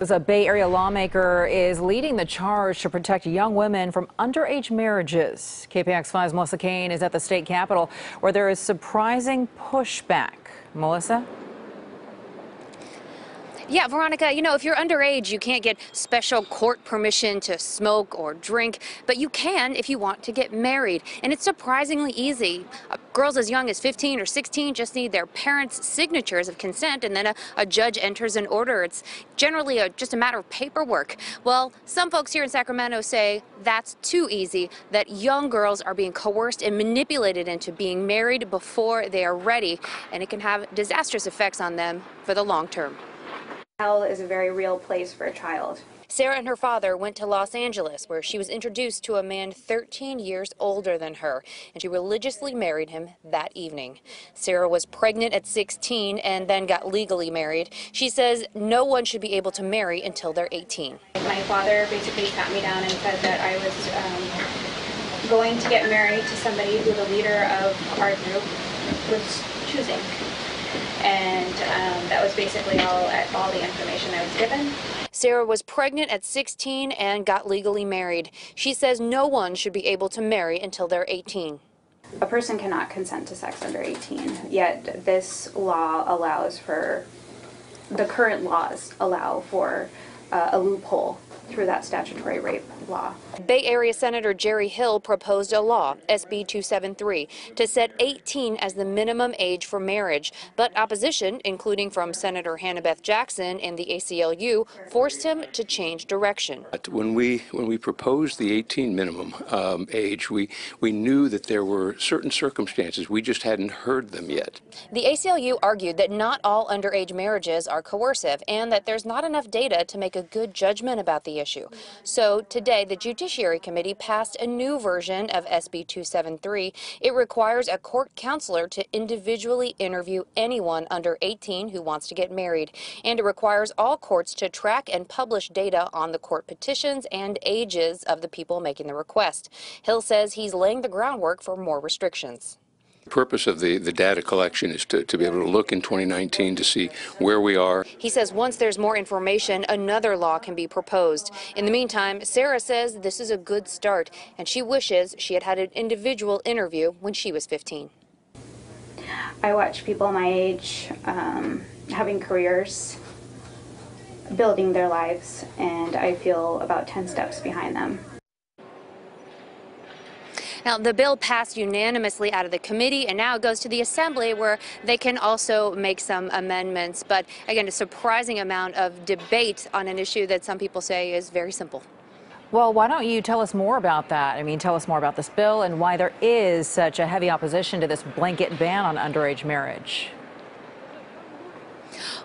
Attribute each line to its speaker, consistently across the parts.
Speaker 1: A Bay Area lawmaker is leading the charge to protect young women from underage marriages. KPIX 5's Melissa Caen is at the state capitol where there is surprising pushback. Melissa?
Speaker 2: Yeah, Veronica, if you're underage, you can't get special court permission to smoke or drink, but you can if you want to get married. And it's surprisingly easy. Girls as young as 15 or 16 just need their parents' signatures of consent, and then a judge enters an order. It's generally just a matter of paperwork. Well, some folks here in Sacramento say that's too easy, that young girls are being coerced and manipulated into being married before they are ready, and it can have disastrous effects on them for the long term.
Speaker 3: Hell is a very real place for a child.
Speaker 2: Sarah and her father went to Los Angeles, where she was introduced to a man 13 years older than her, and she religiously married him that evening. Sarah was pregnant at 16 and then got legally married. She says no one should be able to marry until they're 18.
Speaker 3: My father basically sat me down and said that I was going to get married to somebody who the leader of our group was choosing. And that was basically all the information I was given.
Speaker 2: Sarah was pregnant at 16 and got legally married. She says no one should be able to marry until they're 18.
Speaker 3: A person cannot consent to sex under 18, yet this law allows for, the current laws allow for a loophole through that statutory rape law.
Speaker 2: Bay Area Senator Jerry Hill proposed a law, SB 273, to set 18 as the minimum age for marriage, but opposition, including from Senator Hannah-Beth Jackson and the ACLU, forced him to change direction.
Speaker 4: When we proposed the 18 minimum age, we knew that there were certain circumstances. We just hadn't heard them yet.
Speaker 2: The ACLU argued that not all underage marriages are coercive and that there's not enough data to make a good judgment about the issue. So today, the Judiciary Committee passed a new version of SB 273. It requires a court counselor to individually interview anyone under 18 who wants to get married. And it requires all courts to track and publish data on the court petitions and ages of the people making the request. Hill says he's laying the groundwork for more restrictions.
Speaker 4: The purpose of the data collection is to be able to look in 2019 to see where we are.
Speaker 2: He says once there's more information, another law can be proposed. In the meantime, Sarah says this is a good start, and she wishes she had had an individual interview when she was 15.
Speaker 3: I watch people my age having careers, building their lives, and I feel about 10 steps behind them.
Speaker 2: Now, the bill passed unanimously out of the committee, and now it goes to the Assembly, where they can also make some amendments. But again, a surprising amount of debate on an issue that some people say is very simple.
Speaker 1: Well, why don't you tell us more about that? I mean, tell us more about this bill and why there is such a heavy opposition to this blanket ban on underage marriage.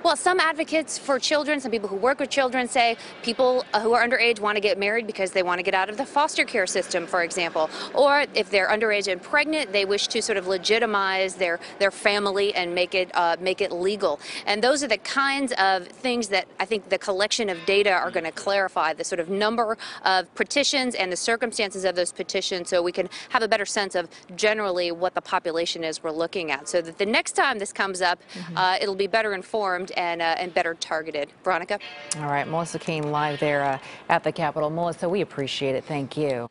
Speaker 2: Well, some advocates for children, some people who work with children, say people who are underage want to get married because they want to get out of the foster care system, for example. Or if they're underage and pregnant, they wish to sort of legitimize their family and make it legal. And those are the kinds of things that I think the collection of data are going to clarify, the sort of number of petitions and the circumstances of those petitions, so we can have a better sense of generally what the population is we're looking at, so that the next time this comes up, it'll be better informed and better targeted. Veronica?
Speaker 1: All right, Melissa Caen live there at the Capitol. Melissa, we appreciate it. Thank you.